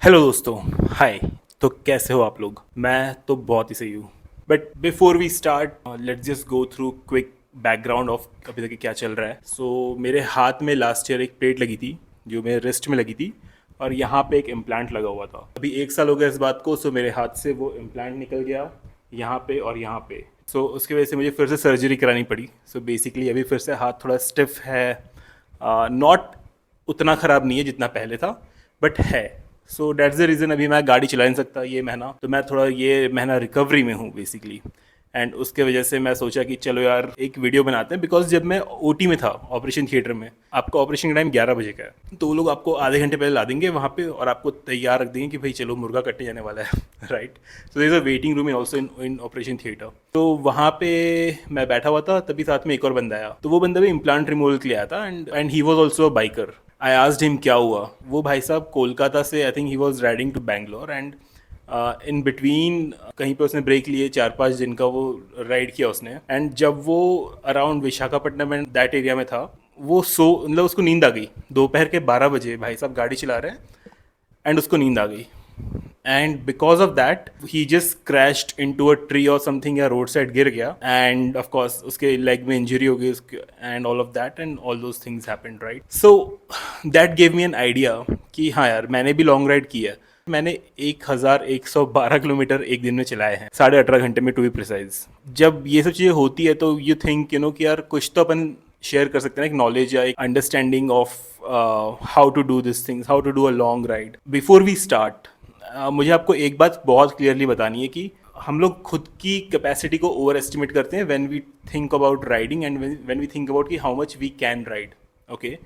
Hello दोस्तों। हाय। तो कैसे हो आप लोग? मैं तो बहुत ही सही हूँ। But before we start let's just go through quick background of अभी तक क्या चल रहा है। मेरे हाथ में लास्ट ईयर एक प्लेट लगी थी जो मेरे रिस्ट में लगी थी, और यहाँ पे एक इम्प्लांट लगा हुआ था। अभी 1 साल हो गया इस बात को। मेरे हाथ से वो इम्प्लांट निकल गया यहाँ पे और यहाँ पे। उसकी वजह से मुझे फिर से सर्जरी करानी पड़ी। बेसिकली अभी फिर से हाथ थोड़ा स्टिफ है। नॉट उतना ख़राब नहीं है जितना पहले था, बट है। दैट्स द रीज़न अभी मैं गाड़ी चला नहीं सकता ये महीना। तो मैं थोड़ा ये महीना रिकवरी में हूँ बेसिकली। एंड उसके वजह से मैं सोचा कि चलो यार एक वीडियो बनाते हैं। बिकॉज जब मैं ओटी में था, ऑपरेशन थिएटर में, आपका ऑपरेशन का टाइम 11 बजे का है। तो वो लोग आपको आधे घंटे पहले ला देंगे वहाँ पे और आपको तैयार रख देंगे कि भाई चलो मुर्गा कटने जाने वाला है right. There is a waiting room in also in operation theatre. तो वहाँ पे मैं बैठा हुआ था, तभी साथ में एक और बंदा आया। तो वो बंदा भी इम्प्लांट रिमूवल के लिए आया था। And he was also a biker. I asked him क्या हुआ। वो भाई साहब कोलकाता से, I think he was riding to Bangalore, and in between कहीं पे उसने ब्रेक लिए, 4-5 दिन का वो राइड किया उसने। एंड जब वो around Visakhapatnam and that area में था, वो मतलब उसको नींद आ गई। दोपहर के 12 बजे भाई साहब गाड़ी चला रहे हैं एंड उसको नींद आ गई। And because of that he just crashed in to a tree और समथिंग, या रोड साइड गिर गया। एंड ऑफ कोर्स उसके लेग में इंजरी हो गई उसके, and all of that and all those things happened right. That gave me an idea कि हाँ यार, मैंने भी लॉन्ग राइड की है। मैंने 1112 किलोमीटर एक दिन में चलाए हैं, 18.5 घंटे में, टू बी प्रिसाइज। जब ये सब चीज़ें होती है तो यू थिंक कि यार कुछ तो अपन शेयर कर सकते हैं, एक नॉलेज या एक understanding of how to do this things, how to do a long ride. Before we start, मुझे आपको एक बात बहुत क्लियरली बतानी है कि हम लोग खुद की कैपेसिटी को ओवर एस्टिमेट करते हैं when we think about riding, and when we think about कि how much we can ride. Okay,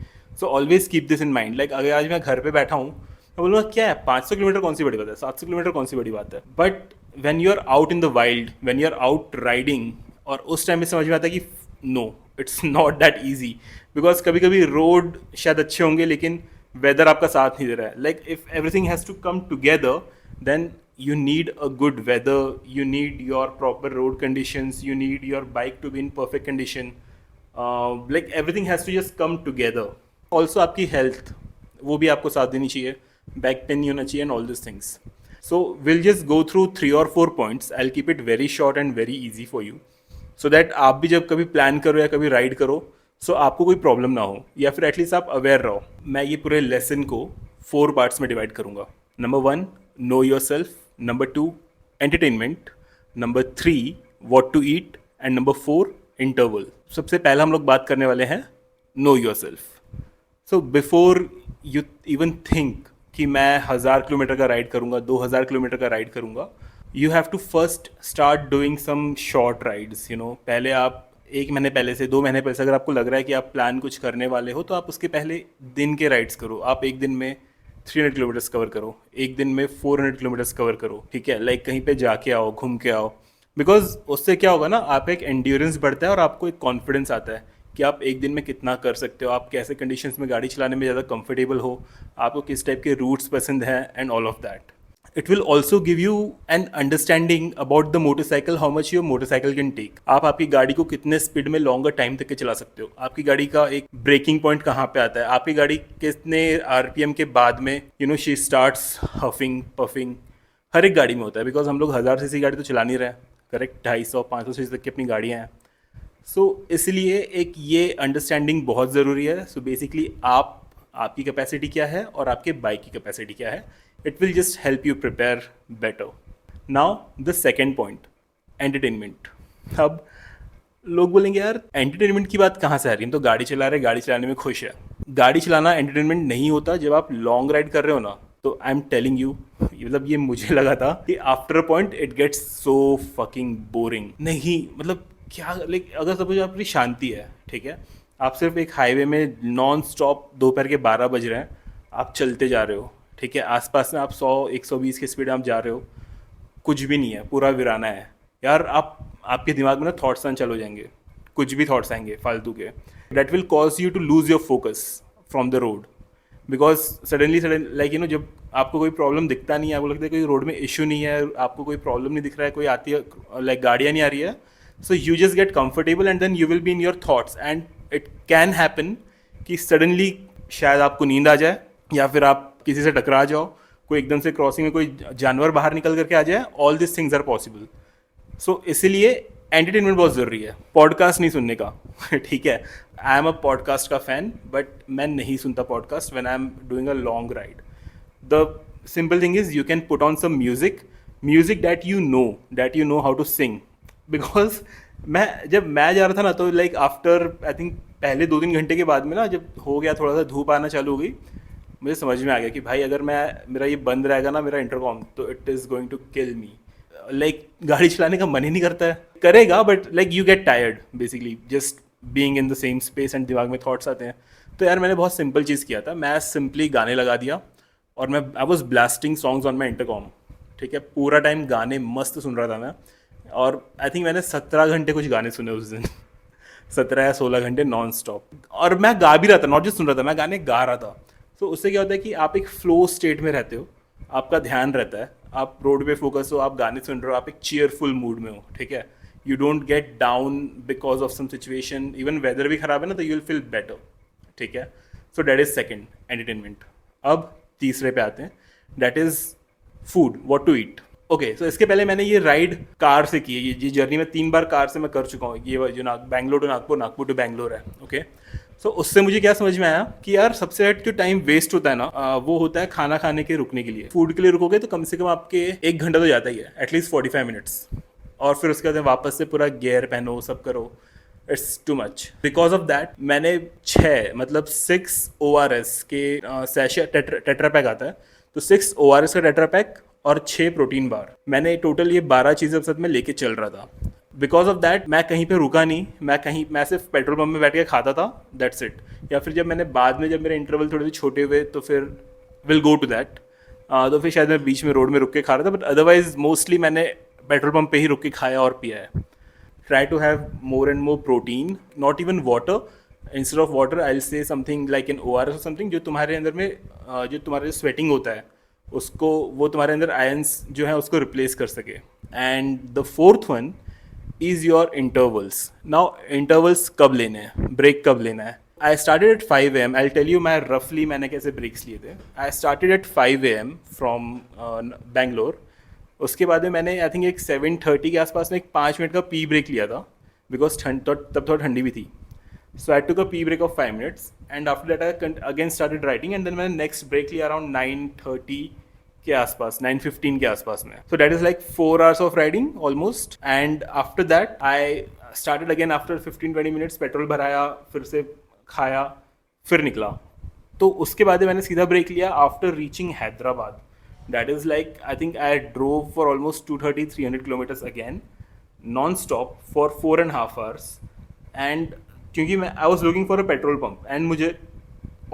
so always keep this in mind. Like अगर आज मैं घर पे बैठा हूँ, मैं बोलूँगा क्या है, 500 किलोमीटर कौन सी बड़ी बात है, 700 किलोमीटर कौन सी बड़ी बात है। But when you are out in the wild, when you are out riding, और उस टाइम में समझ में आता है कि no, it's not that easy. Because कभी कभी रोड शायद अच्छे होंगे लेकिन वेदर आपका साथ नहीं दे रहा है। Like if everything has to come together, then you need a good weather, you need your proper road conditions, you need your bike to be in perfect condition. Like everything has to just come together. Also आपकी health, वो भी आपको साथ देनी चाहिए, back pain नहीं होना चाहिए, and all these things. So we'll just go through 3 or 4 points. I'll keep it very short and very easy for you, so that आप भी जब कभी प्लान करो या कभी राइड करो, आपको कोई प्रॉब्लम ना हो, या फिर एटलीस्ट आप अवेयर रहो। मैं ये पूरे लेसन को 4 पार्ट्स में डिवाइड करूँगा। Number 1, know yourself. Number 2, entertainment. Number 3, what to eat. And number 4, interval. सबसे पहले हम लोग बात करने वाले हैं know yourself. So before you even think कि मैं 1,000 किलोमीटर का राइड करूँगा, 2,000 किलोमीटर का राइड करूँगा, you have to first start doing some short rides. पहले आप 1 महीने पहले से, 2 महीने पहले से अगर आपको लग रहा है कि आप प्लान कुछ करने वाले हो, तो आप उसके पहले दिन के राइड्स करो। आप एक दिन में 300 किलोमीटर्स कवर करो, एक दिन में 400 किलोमीटर्स कवर करो, ठीक है। लाइक कहीं पे जाके आओ, घूम के आओ। बिकॉज उससे क्या होगा ना, आप एक एंड्योरेंस बढ़ता है और आपको एक कॉन्फिडेंस आता है कि आप एक दिन में कितना कर सकते हो, आप कैसे कंडीशंस में गाड़ी चलाने में ज़्यादा कंफर्टेबल हो, आपको किस टाइप के रूट्स पसंद हैं, and all of that. It will also give you an understanding about the motorcycle, how much your motorcycle can take. आप आपकी गाड़ी को कितने स्पीड में लॉन्गर टाइम तक के चला सकते हो, आपकी गाड़ी का एक ब्रेकिंग पॉइंट कहाँ पे आता है, आपकी गाड़ी कितने आरपीएम के बाद में शी स्टार्ट्स हफिंग पफिंग। हर एक गाड़ी में होता है, बिकॉज हम लोग 1000 सीसी गाड़ी तो चला नहीं रहे हैं, करेक्ट। 250-500 सीसी तक की अपनी गाड़ियाँ हैं। इसलिए एक ये अंडरस्टैंडिंग बहुत ज़रूरी है। बेसिकली आपकी कैपेसिटी क्या है और आपके बाइक की कैपेसिटी क्या है। It will just help you prepare better. Now the second point, entertainment. अब लोग बोलेंगे यार एंटरटेनमेंट की बात कहाँ से आ रही है, हम तो गाड़ी चला रहे, गाड़ी चलाने में खुश है। गाड़ी चलाना एंटरटेनमेंट नहीं होता। जब आप लॉन्ग राइड कर रहे हो ना, तो आई एम टेलिंग यू, मतलब ये मुझे लगा था कि after a point it gets so fucking boring. नहीं मतलब क्या, लाइक अगर सपोज आपकी शांति है, ठीक है, आप सिर्फ एक हाईवे में नॉन स्टॉप दोपहर के 12 बज रहे हैं, आप चलते जा रहे हो, ठीक है, आसपास में आप 100-120 की स्पीड में आप जा रहे हो, कुछ भी नहीं है, पूरा वीराना है यार। आपके दिमाग में ना थॉट्स चल हो जाएंगे, कुछ भी थॉट्स आएंगे फालतू के। That will cause you to lose your focus from the road. Because suddenly like जब आपको कोई प्रॉब्लम दिखता नहीं है, आपको लगता है कोई रोड में इशू नहीं है, आपको कोई प्रॉब्लम नहीं दिख रहा है, कोई आती है, लाइक गाड़ियाँ नहीं आ रही है, so you just get comfortable and then you will be in your thoughts. And it can happen कि सडनली शायद आपको नींद आ जाए, या फिर आप किसी से टकरा जाओ, कोई एकदम से क्रॉसिंग में कोई जानवर बाहर निकल करके आ जाए, all this things are possible. So इसीलिए एंटरटेनमेंट बहुत ज़रूरी है, पॉडकास्ट नहीं सुनने का. ठीक है, आई एम अ पॉडकास्ट का फ़ैन, बट मैं नहीं सुनता podcast when I am doing a long ride. The simple thing is you can put on some music that you know how to sing. Because जब मैं जा रहा था ना, तो लाइक आफ्टर आई थिंक पहले 2-3 घंटे के बाद में ना, जब हो गया थोड़ा सा धूप आना चालू हो गई, मुझे समझ में आ गया कि भाई अगर मेरा ये बंद रहेगा ना, मेरा इंटरकॉम, तो it is going to kill me. Like गाड़ी चलाने का मन ही नहीं करता है, करेगा but like you get tired basically just being in the same space, and दिमाग में थॉट्स आते हैं. तो यार मैंने बहुत सिंपल चीज़ किया था, मैं सिंपली गाने लगा दिया और I was blasting songs on my intercom. ठीक है, पूरा टाइम गाने मस्त सुन रहा था मैं. और आई थिंक मैंने 17 घंटे कुछ गाने सुने उस दिन. 17 या 16 घंटे नॉन स्टॉप. और मैं गा भी रहा था, नॉट जस्ट सुन रहा था, मैं गाने गा रहा था. तो उससे क्या होता है कि आप एक फ्लो स्टेट में रहते हो, आपका ध्यान रहता है, आप रोड पे फोकस हो, आप गाने सुन रहे हो, आप एक चीयरफुल मूड में हो. ठीक है, you don't get down because of some situation. Even weather भी खराब है ना, तो यू विल फील बेटर. ठीक है, so that is second, entertainment. अब तीसरे पे आते हैं, that is food, what to eat. Okay, so इसके पहले मैंने ये राइड कार से की है, ये जर्नी में 3 बार कार से मैं कर चुका हूँ. ये जो बैंगलोर टू नागपुर, नागपुर टू बैंगलोर है. ओके, सो उससे मुझे क्या समझ में आया कि यार सबसे जो टाइम वेस्ट होता है ना, वो होता है खाना खाने के रुकने के लिए. फूड के लिए रुकोगे तो कम से कम आपके 1 घंटा तो जाता ही है, एटलीस्ट 45 मिनट्स. और फिर उसके बाद वापस से पूरा गियर पहनो, सब करो. It's too much. Because of that मैंने 6 ORS के सैशे टेट्रा पैक आता है, तो 6 ORS का टेट्रा पैक और 6 प्रोटीन बार, मैंने टोटल ये 12 चीज़ें साथ में लेके चल रहा था. बिकॉज ऑफ दैट मैं कहीं पे रुका नहीं, मैं सिर्फ पेट्रोल पंप में बैठ के खाता था, दैट्स इट. या फिर जब मैंने बाद में, जब मेरे इंटरवल थोड़े से छोटे हुए, तो फिर विल गो टू दैट, तो फिर शायद मैं बीच में रोड में रुक के खा रहा था. बट अदरवाइज मोस्टली मैंने पेट्रोल पंप पे ही रुक के खाया और पिया है. Try to have more and more protein, not even water. Instead of water, I'll say something like an ORS or something, जो तुम्हारे अंदर में जो तुम्हारे स्वेटिंग होता है, उसको, वो तुम्हारे अंदर आयंस जो है उसको रिप्लेस कर सके. And the fourth one is your intervals. Now intervals कब लेने हैं, ब्रेक कब लेना है. I started at 5 AM. I tell you मैंने कैसे ब्रेक्स लिए थे. I started at 5 AM from Bangalore. उसके बाद में मैंने आई थिंक एक 7:30 के आसपास में एक 5 मिनट का पी ब्रेक लिया था, बिकॉज तब थोड़ा ठंडी भी थी. So I took a pee break of 5 minutes, and after that I again started writing. And then मैंने नेक्स्ट ब्रेक लिया अराउंड 9:30 के आसपास, 9:15 के आसपास में. So that is like 4 hours of riding almost. And after that I started again after 15-20 minutes, petrol भराया, फिर से खाया, फिर निकला. तो उसके बाद मैंने सीधा ब्रेक लिया after reaching Hyderabad. That is like, I think I drove for almost 230-300 kilometers again, non-stop for 4.5 hours. And क्योंकि I was looking for a petrol pump, and मुझे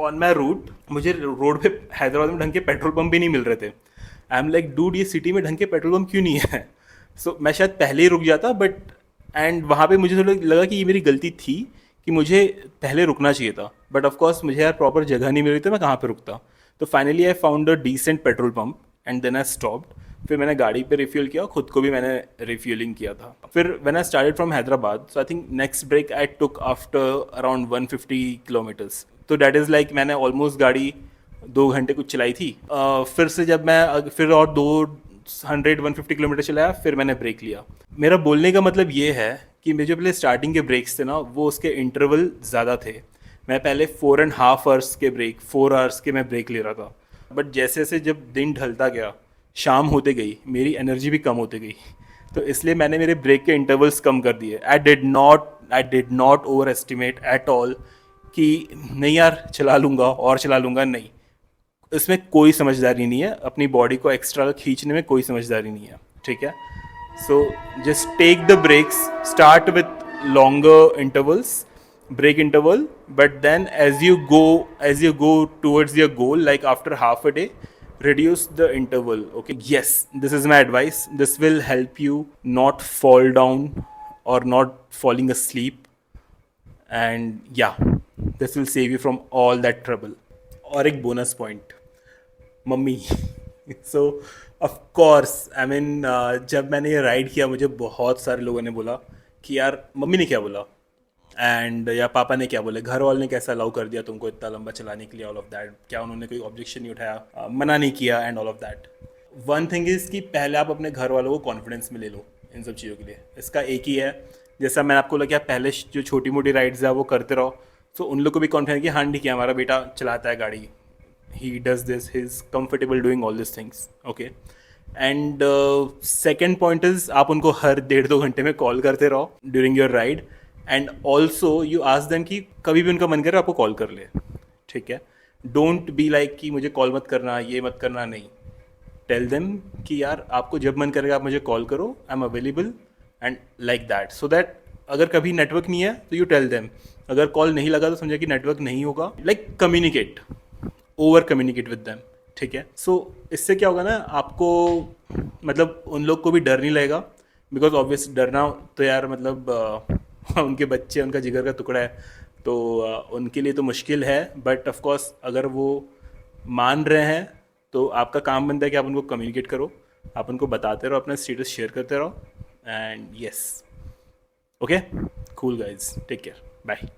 on my route, मुझे रोड पे हैदराबाद में ढंग के पेट्रोल पंप भी नहीं मिल रहे थे. आई एम लाइक, डूड ये सिटी में ढंग के पेट्रोल पंप क्यों नहीं है. सो मैं शायद पहले ही रुक जाता, बट एंड वहाँ पे मुझे थोड़ा लगा कि ये मेरी गलती थी कि मुझे पहले रुकना चाहिए था. बट ऑफकोर्स मुझे यार प्रॉपर जगह नहीं मिल रही, तो मैं कहाँ पे रुकता. तो finally I found a decent petrol pump, and then I stopped. फिर मैंने गाड़ी पे रिफ्यूल किया, खुद को भी मैंने रिफ्यूलिंग किया था. फिर when I started from Hyderabad, so I think next break I took after around 150 kilometres. तो डैट इज़ लाइक मैंने ऑलमोस्ट गाड़ी 2 घंटे कुछ चलाई थी. फिर से जब मैं फिर और 200-150 किलोमीटर चलाया, फिर मैंने ब्रेक लिया. मेरा बोलने का मतलब ये है कि मेरे जो पहले स्टार्टिंग के ब्रेक्स थे ना, वो उसके इंटरवल ज़्यादा थे. मैं पहले 4.5 hours के ब्रेक, 4 hours के मैं ब्रेक ले रहा था. बट जैसे जैसे जब दिन ढलता गया, शाम होते गई, मेरी एनर्जी भी कम होती गई. तो इसलिए मैंने मेरे ब्रेक के इंटरवल्स कम कर दिए. I did not over estimate at all कि नहीं यार चला लूँगा, नहीं. इसमें कोई समझदारी नहीं है, अपनी बॉडी को एक्स्ट्रा खींचने में कोई समझदारी नहीं है. ठीक है, so just take the breaks, start with longer intervals, break interval, but then as you go towards your goal, like after half a day, reduce the interval. Okay, yes, this is my advice. This will help you not fall down or not falling asleep, and yeah, this will save you from all that trouble. और एक bonus point, mummy. So of course, I mean, जब मैंने ये ride किया, मुझे बहुत सारे लोगों ने बोला कि यार, मम्मी ने क्या बोला, एंड या पापा ने क्या बोले, घर वालों ने कैसा अलाउ कर दिया तुमको इतना लंबा चलाने के लिए, ऑल ऑफ दैट, क्या उन्होंने कोई ऑब्जेक्शन नहीं उठाया, मना नहीं किया and all of that. One thing is कि पहले आप अपने घर वालों को कॉन्फिडेंस में ले लो इन सब चीज़ों के लिए। इसका एक ही है, जैसा मैंने आपको लगा पहले जो छोटी मोटी राइड्स है वो करते रहो, तो उन लोग को भी कॉन्फिडेंस कि हाँ ठीक है हमारा बेटा चलाता है गाड़ी, he does this, he is comfortable doing all this things, okay. And second point is आप उनको हर 1.5-2 घंटे में कॉल करते रहो during your ride, and also you ask them कि कभी भी उनका मन करे आपको कॉल कर ले, ठीक है। डोंट बी लाइक कि मुझे कॉल मत करना, ये मत करना, नहीं। टेल देम कि यार आपको जब मन करेगा आप मुझे कॉल करो, I am available, and like that, so that अगर कभी नेटवर्क नहीं है तो यू टेल देम, अगर कॉल नहीं लगा तो समझे कि नेटवर्क नहीं होगा, like communicate, over communicate with them, ठीक है। सो इससे क्या होगा ना, आपको मतलब उन लोग को भी डर नहीं लगेगा, बिकॉज ऑब्वियस डरना तो यार मतलब उनके बच्चे, उनका जिगर का टुकड़ा है, तो उनके लिए तो मुश्किल है, बट ऑफ कोर्स अगर वो मान रहे हैं तो आपका काम बनता है कि आप उनको कम्युनिकेट करो, आप उनको बताते रहो, अपना स्टेटस शेयर करते रहो, and yes, okay, cool guys, take care, bye.